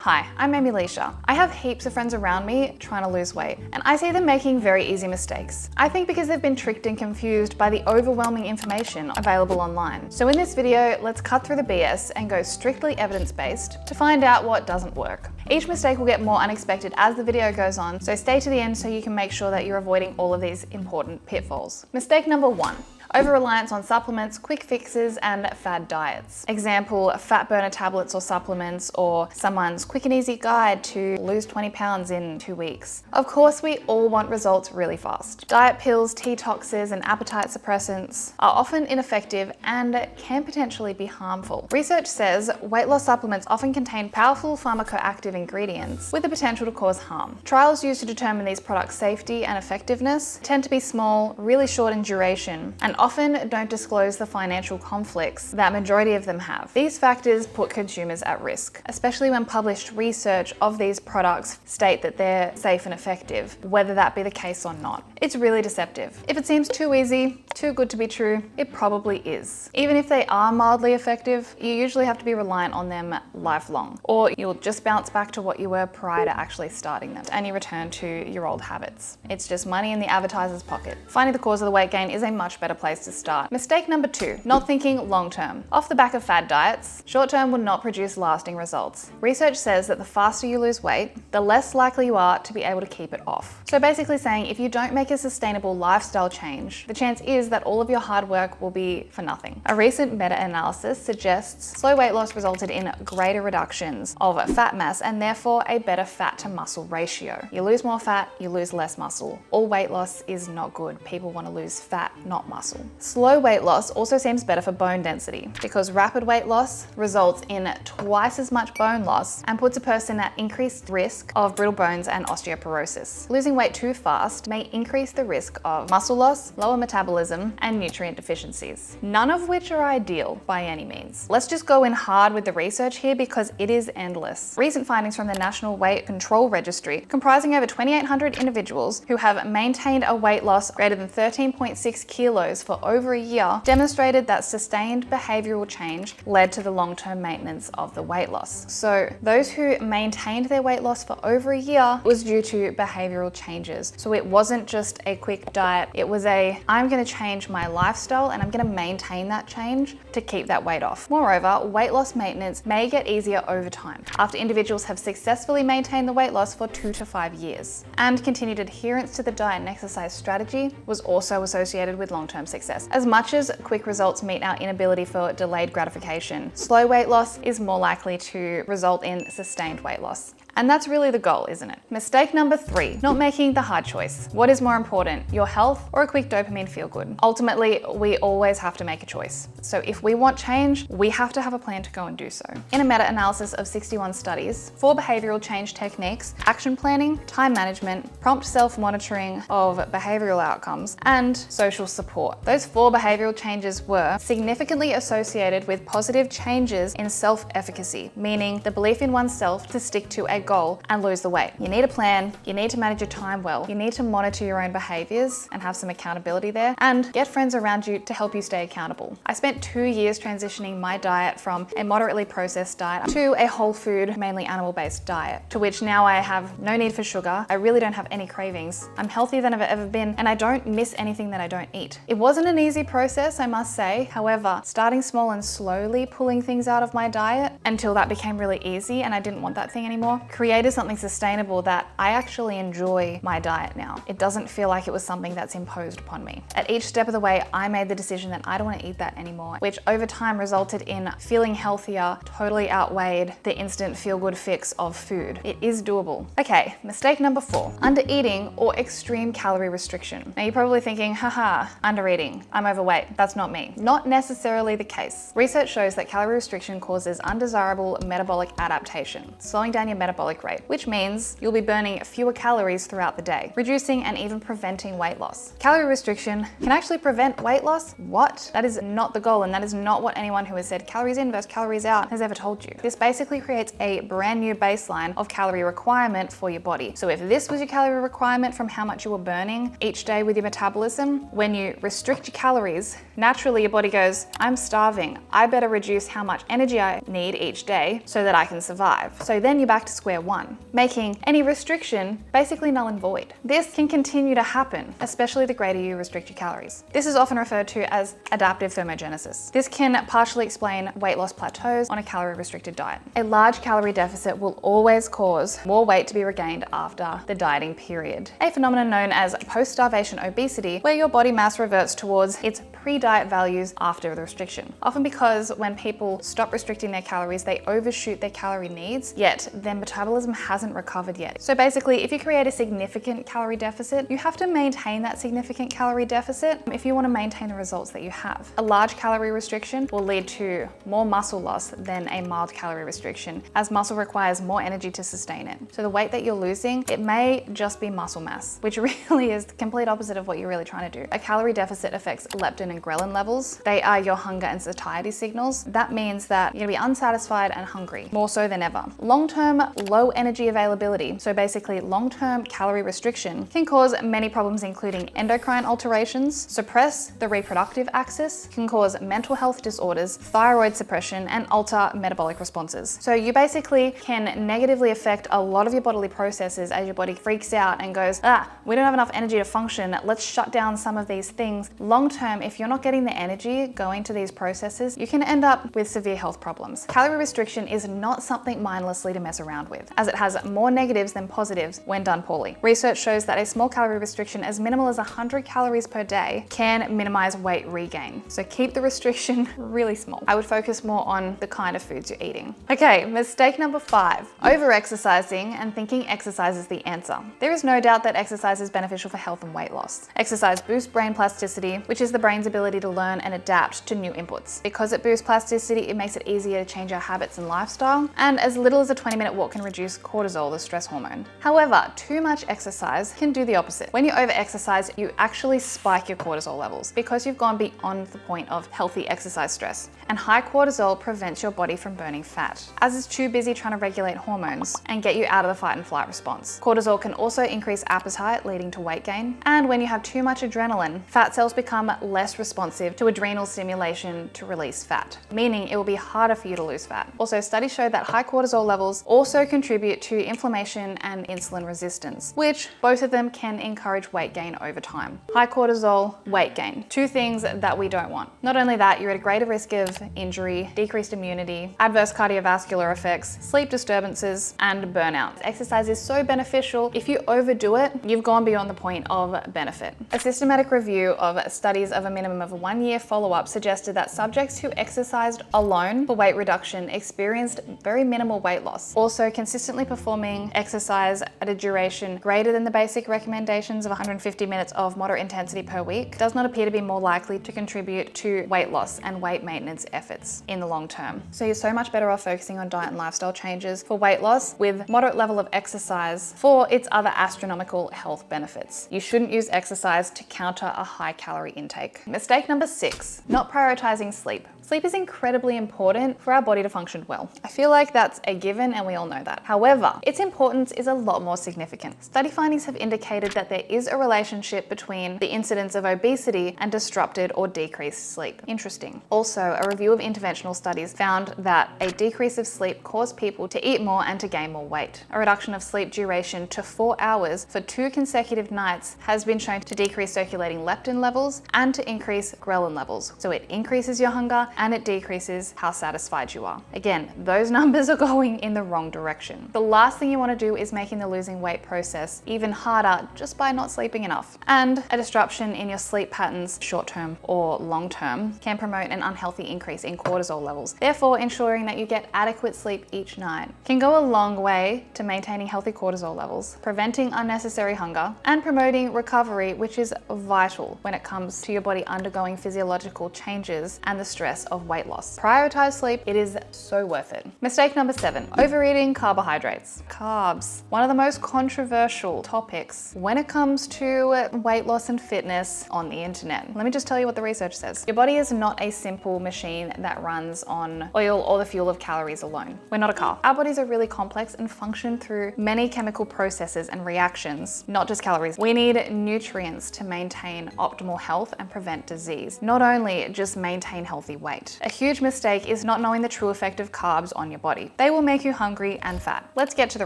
Hi, I'm Amy Leisha. I have heaps of friends around me trying to lose weight, and I see them making very easy mistakes. I think because they've been tricked and confused by the overwhelming information available online. So in this video, let's cut through the BS and go strictly evidence-based to find out what doesn't work. Each mistake will get more unexpected as the video goes on, so stay to the end so you can make sure that you're avoiding all of these important pitfalls. Mistake number 1. Over-reliance on supplements, quick fixes, and fad diets. Example, fat burner tablets or supplements, or someone's quick and easy guide to lose 20 pounds in 2 weeks. Of course, we all want results really fast. Diet pills, detoxes, and appetite suppressants are often ineffective and can potentially be harmful. Research says weight loss supplements often contain powerful pharmacoactive ingredients with the potential to cause harm. Trials used to determine these products' safety and effectiveness tend to be small, really short in duration, and often don't disclose the financial conflicts that majority of them have. These factors put consumers at risk, especially when published research of these products state that they're safe and effective, whether that be the case or not. It's really deceptive. If it seems too easy, too good to be true, it probably is. Even if they are mildly effective, you usually have to be reliant on them lifelong, or you'll just bounce back to what you were prior to actually starting them, and you return to your old habits. It's just money in the advertiser's pocket. Finding the cause of the weight gain is a much better place to start. Mistake number 2, not thinking long-term. Off the back of fad diets, short-term will not produce lasting results. Research says that the faster you lose weight, the less likely you are to be able to keep it off. So basically saying if you don't make a sustainable lifestyle change, the chance is that all of your hard work will be for nothing. A recent meta-analysis suggests slow weight loss resulted in greater reductions of fat mass and therefore a better fat to muscle ratio. You lose more fat, you lose less muscle. All weight loss is not good. People want to lose fat, not muscle. Slow weight loss also seems better for bone density because rapid weight loss results in twice as much bone loss and puts a person at increased risk of brittle bones and osteoporosis. Losing weight too fast may increase the risk of muscle loss, lower metabolism, and nutrient deficiencies, none of which are ideal by any means. Let's just go in hard with the research here because it is endless. Recent findings from the National Weight Control Registry, comprising over 2,800 individuals who have maintained a weight loss greater than 13.6 kilos for over a year, demonstrated that sustained behavioral change led to the long-term maintenance of the weight loss. So those who maintained their weight loss for over a year was due to behavioral changes. So it wasn't just a quick diet, it was I'm going to change my lifestyle and I'm going to maintain that change to keep that weight off. Moreover, weight loss maintenance may get easier over time after individuals have successfully maintained the weight loss for 2 to 5 years. And continued adherence to the diet and exercise strategy was also associated with long-term success. As much as quick results meet our inability for delayed gratification, slow weight loss is more likely to result in sustained weight loss. And that's really the goal, isn't it? Mistake number 3, not making the hard choice. What is more important, your health or a quick dopamine feel-good? Ultimately, we always have to make a choice. So if we want change, we have to have a plan to go and do so. In a meta-analysis of 61 studies, 4 behavioral change techniques, action planning, time management, prompt self-monitoring of behavioral outcomes, and social support. Those 4 behavioral changes were significantly associated with positive changes in self-efficacy, meaning the belief in oneself to stick to a goal and lose the weight. You need a plan, you need to manage your time well, you need to monitor your own behaviors and have some accountability there, and get friends around you to help you stay accountable. I spent 2 years transitioning my diet from a moderately processed diet to a whole food, mainly animal-based diet, to which now I have no need for sugar, I really don't have any cravings, I'm healthier than I've ever been, and I don't miss anything that I don't eat. It wasn't an easy process, I must say. However, starting small and slowly pulling things out of my diet until that became really easy and I didn't want that thing anymore, created something sustainable that I actually enjoy my diet now. It doesn't feel like it was something that's imposed upon me. At each step of the way, I made the decision that I don't want to eat that anymore, which over time resulted in feeling healthier, totally outweighed the instant feel-good fix of food. It is doable. Okay, mistake number 4, under-eating or extreme calorie restriction. Now you're probably thinking, haha, under-eating, I'm overweight. That's not me. Not necessarily the case. Research shows that calorie restriction causes undesirable metabolic adaptation, slowing down your metabolic metabolic rate, which means you'll be burning fewer calories throughout the day, reducing and even preventing weight loss. Calorie restriction can actually prevent weight loss? What? That is not the goal, and that is not what anyone who has said calories in versus calories out has ever told you. This basically creates a brand new baseline of calorie requirement for your body. So if this was your calorie requirement from how much you were burning each day with your metabolism, when you restrict your calories, naturally your body goes, I'm starving. I better reduce how much energy I need each day so that I can survive. So then you're back to square one, making any restriction basically null and void. This can continue to happen, especially the greater you restrict your calories. This is often referred to as adaptive thermogenesis. This can partially explain weight loss plateaus on a calorie restricted diet. A large calorie deficit will always cause more weight to be regained after the dieting period, a phenomenon known as post-starvation obesity, where your body mass reverts towards its pre-diet values after the restriction. Often because when people stop restricting their calories, they overshoot their calorie needs, yet their metabolism hasn't recovered yet. So basically, if you create a significant calorie deficit, you have to maintain that significant calorie deficit if you want to maintain the results that you have. A large calorie restriction will lead to more muscle loss than a mild calorie restriction, as muscle requires more energy to sustain it. So the weight that you're losing, it may just be muscle mass, which really is the complete opposite of what you're really trying to do. A calorie deficit affects leptin and ghrelin levels. They are your hunger and satiety signals. That means that you're gonna be unsatisfied and hungry, more so than ever. Long-term low energy availability, so basically long-term calorie restriction, can cause many problems including endocrine alterations, suppress the reproductive axis, can cause mental health disorders, thyroid suppression, and alter metabolic responses. So you basically can negatively affect a lot of your bodily processes as your body freaks out and goes, we don't have enough energy to function, let's shut down some of these things. Long-term, if you're not getting the energy going to these processes, you can end up with severe health problems. Calorie restriction is not something mindlessly to mess around with, as it has more negatives than positives when done poorly. Research shows that a small calorie restriction as minimal as 100 calories per day can minimize weight regain. So keep the restriction really small. I would focus more on the kind of foods you're eating. Okay, mistake number 5, over-exercising and thinking exercise is the answer. There is no doubt that exercise is beneficial for health and weight loss. Exercise boosts brain plasticity, which is the brain's ability to learn and adapt to new inputs. Because it boosts plasticity, it makes it easier to change our habits and lifestyle, and as little as a 20-minute walk can reduce cortisol, the stress hormone. However, too much exercise can do the opposite. When you over-exercise, you actually spike your cortisol levels because you've gone beyond the point of healthy exercise stress. And high cortisol prevents your body from burning fat, as it's too busy trying to regulate hormones and get you out of the fight and flight response. Cortisol can also increase appetite, leading to weight gain. And when you have too much adrenaline, fat cells become less responsive to adrenal stimulation to release fat, meaning it will be harder for you to lose fat. Also, studies show that high cortisol levels also contribute to inflammation and insulin resistance, which both of them can encourage weight gain over time. High cortisol, weight gain, two things that we don't want. Not only that, you're at a greater risk of injury, decreased immunity, adverse cardiovascular effects, sleep disturbances, and burnout. Exercise is so beneficial. If you overdo it, you've gone beyond the point of benefit. A systematic review of studies of a minimum of 1 year follow-up suggested that subjects who exercised alone for weight reduction experienced very minimal weight loss. Also, consistently performing exercise at a duration greater than the basic recommendations of 150 minutes of moderate intensity per week does not appear to be more likely to contribute to weight loss and weight maintenance efforts in the long term. So you're so much better off focusing on diet and lifestyle changes for weight loss with moderate level of exercise for its other astronomical health benefits. You shouldn't use exercise to counter a high calorie intake. Mistake number 6, not prioritizing sleep. Sleep is incredibly important for our body to function well. I feel like that's a given and we all know that. However, its importance is a lot more significant. Study findings have indicated that there is a relationship between the incidence of obesity and disrupted or decreased sleep. Interesting. Also, a review of interventional studies found that a decrease of sleep caused people to eat more and to gain more weight. A reduction of sleep duration to 4 hours for 2 consecutive nights has been shown to decrease circulating leptin levels and to increase ghrelin levels. So it increases your hunger and it decreases how satisfied you are. Again, those numbers are going in the wrong direction. The last thing you want to do is making the losing weight process even harder just by not sleeping enough. And a disruption in your sleep patterns, short-term or long-term, can promote an unhealthy increase in cortisol levels. Therefore, ensuring that you get adequate sleep each night can go a long way to maintaining healthy cortisol levels, preventing unnecessary hunger, and promoting recovery, which is vital when it comes to your body undergoing physiological changes and the stress of weight loss. Prioritize sleep, it is so worth it. Mistake number 7, overeating carbohydrates. Carbs, one of the most controversial topics when it comes to weight loss and fitness on the internet. Let me just tell you what the research says. Your body is not a simple machine that runs on oil or the fuel of calories alone. We're not a car. Our bodies are really complex and function through many chemical processes and reactions, not just calories. We need nutrients to maintain optimal health and prevent disease, not only just maintain healthy weight. A huge mistake is not knowing the true effect of carbs on your body. They will make you hungry and fat. Let's get to the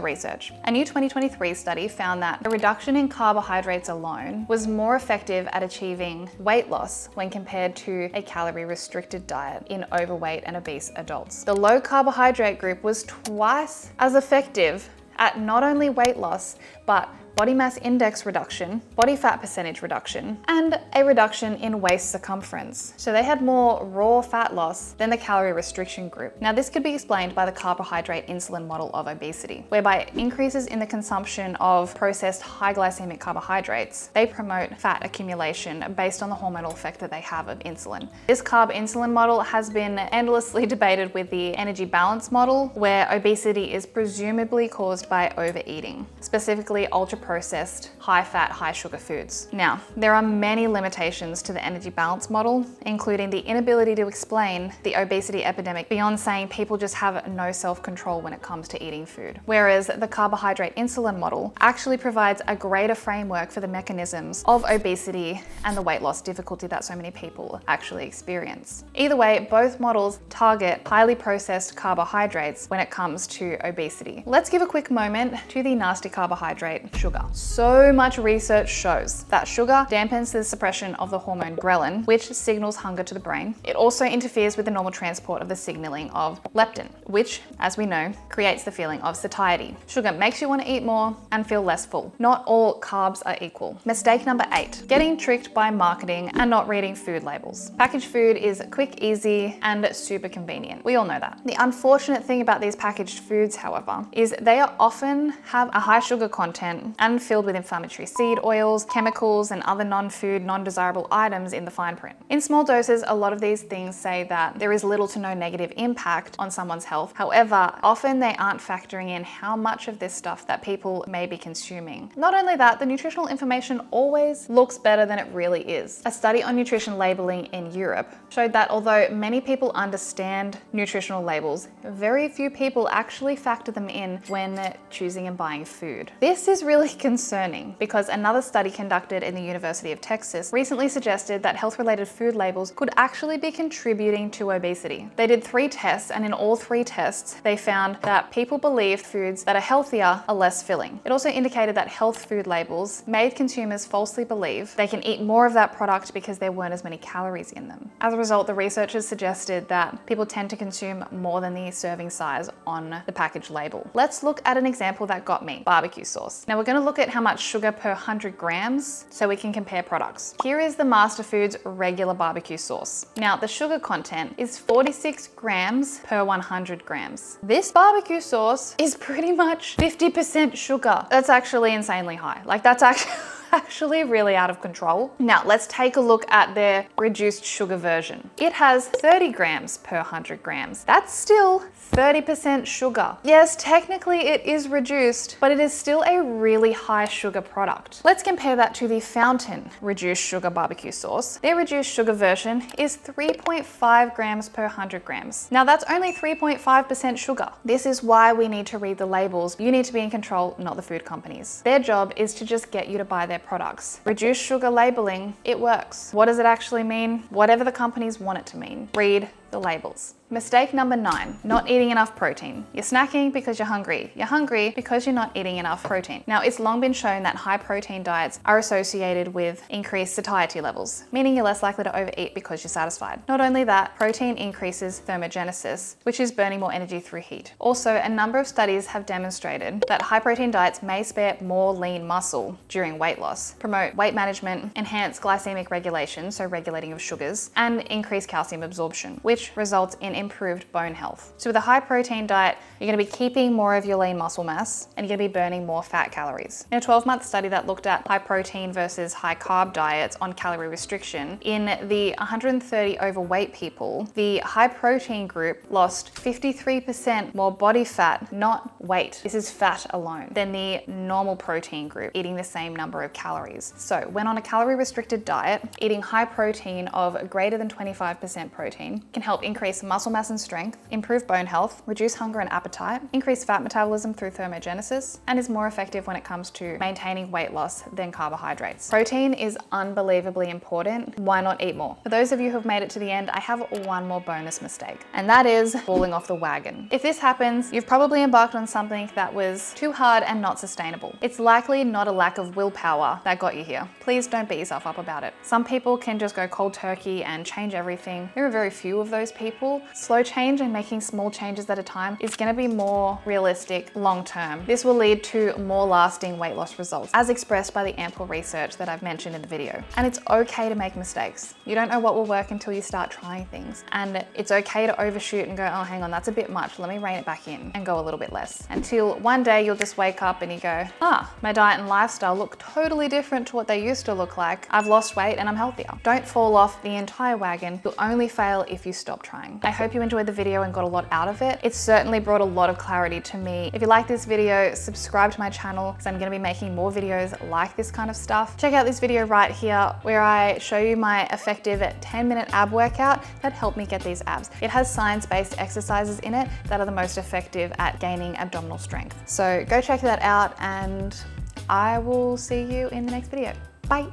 research. A new 2023 study found that a reduction in carbohydrates alone was more effective at achieving weight loss when compared to a calorie-restricted diet in overweight and obese adults. The low carbohydrate group was twice as effective at not only weight loss, but body mass index reduction, body fat percentage reduction, and a reduction in waist circumference. So they had more raw fat loss than the calorie restriction group. Now this could be explained by the carbohydrate insulin model of obesity, whereby increases in the consumption of processed high glycemic carbohydrates, they promote fat accumulation based on the hormonal effect that they have of insulin. This carb insulin model has been endlessly debated with the energy balance model, where obesity is presumably caused by overeating, specifically ultra-processed, high-fat, high-sugar foods. Now, there are many limitations to the energy balance model, including the inability to explain the obesity epidemic beyond saying people just have no self-control when it comes to eating food. Whereas the carbohydrate insulin model actually provides a greater framework for the mechanisms of obesity and the weight loss difficulty that so many people actually experience. Either way, both models target highly processed carbohydrates when it comes to obesity. Let's give a quick moment to the nasty carbohydrate, sugar. So much research shows that sugar dampens the suppression of the hormone ghrelin, which signals hunger to the brain. It also interferes with the normal transport of the signaling of leptin, which, as we know, creates the feeling of satiety. Sugar makes you want to eat more and feel less full. Not all carbs are equal. Mistake number 8, getting tricked by marketing and not reading food labels. Packaged food is quick, easy, and super convenient. We all know that. The unfortunate thing about these packaged foods, however, is they often have a high sugar content and filled with inflammatory seed oils, chemicals, and other non-food, non-desirable items in the fine print. In small doses, a lot of these things say that there is little to no negative impact on someone's health. However, often they aren't factoring in how much of this stuff that people may be consuming. Not only that, the nutritional information always looks better than it really is. A study on nutrition labeling in Europe showed that although many people understand nutritional labels, very few people actually factor them in when choosing and buying food. This is really concerning because another study conducted in the University of Texas recently suggested that health-related food labels could actually be contributing to obesity. They did 3 tests, and in all 3 tests, they found that people believed foods that are healthier are less filling. It also indicated that health food labels made consumers falsely believe they can eat more of that product because there weren't as many calories in them. As a result, the researchers suggested that people tend to consume more than the serving size on the package label. Let's look at an example that got me, barbecue sauce. Now we're going to look at how much sugar per 100 grams so we can compare products. Here is the Master Foods regular barbecue sauce. Now the sugar content is 46 grams per 100 grams. This barbecue sauce is pretty much 50% sugar. That's actually insanely high. Like that's actually really out of control. Now let's take a look at their reduced sugar version. It has 30 grams per 100 grams. That's still 30% sugar. Yes, technically it is reduced, but it is still a really high sugar product. Let's compare that to the Fountain reduced sugar barbecue sauce. Their reduced sugar version is 3.5 grams per 100 grams. Now that's only 3.5% sugar. This is why we need to read the labels. You need to be in control, not the food companies. Their job is to just get you to buy their products. Reduced sugar labeling, it works. What does it actually mean? Whatever the companies want it to mean. Read the labels. Mistake number 9, not eating enough protein. You're snacking because you're hungry. You're hungry because you're not eating enough protein. Now, it's long been shown that high protein diets are associated with increased satiety levels, meaning you're less likely to overeat because you're satisfied. Not only that, protein increases thermogenesis, which is burning more energy through heat. Also, a number of studies have demonstrated that high protein diets may spare more lean muscle during weight loss, promote weight management, enhance glycemic regulation, so regulating of sugars, and increase calcium absorption, which which results in improved bone health. So with a high protein diet, you're going to be keeping more of your lean muscle mass and you're going to be burning more fat calories. In a 12-month study that looked at high protein versus high carb diets on calorie restriction, in the 130 overweight people, the high protein group lost 53% more body fat, not weight, this is fat alone, than the normal protein group eating the same number of calories. So when on a calorie restricted diet, eating high protein of greater than 25% protein can help increase muscle mass and strength, improve bone health, reduce hunger and appetite, increase fat metabolism through thermogenesis, and is more effective when it comes to maintaining weight loss than carbohydrates. Protein is unbelievably important. Why not eat more? For those of you who have made it to the end, I have one more bonus mistake, and that is falling off the wagon. If this happens, you've probably embarked on something that was too hard and not sustainable. It's likely not a lack of willpower that got you here. Please don't beat yourself up about it. Some people can just go cold turkey and change everything. There are very few of those people. Slow change and making small changes at a time is going to be more realistic long term. This will lead to more lasting weight loss results, as expressed by the ample research that I've mentioned in the video. And it's okay to make mistakes. You don't know what will work until you start trying things. And it's okay to overshoot and go, oh, hang on, that's a bit much. Let me rein it back in and go a little bit less. Until one day you'll just wake up and you go, my diet and lifestyle look totally different to what they used to look like. I've lost weight and I'm healthier. Don't fall off the entire wagon. You'll only fail if you stop trying. I hope you enjoyed the video and got a lot out of it. It certainly brought a lot of clarity to me. If you like this video, subscribe to my channel because I'm going to be making more videos like this kind of stuff. Check out this video right here where I show you my effective 10-minute ab workout that helped me get these abs. It has science-based exercises in it that are the most effective at gaining abdominal strength. So go check that out and I will see you in the next video.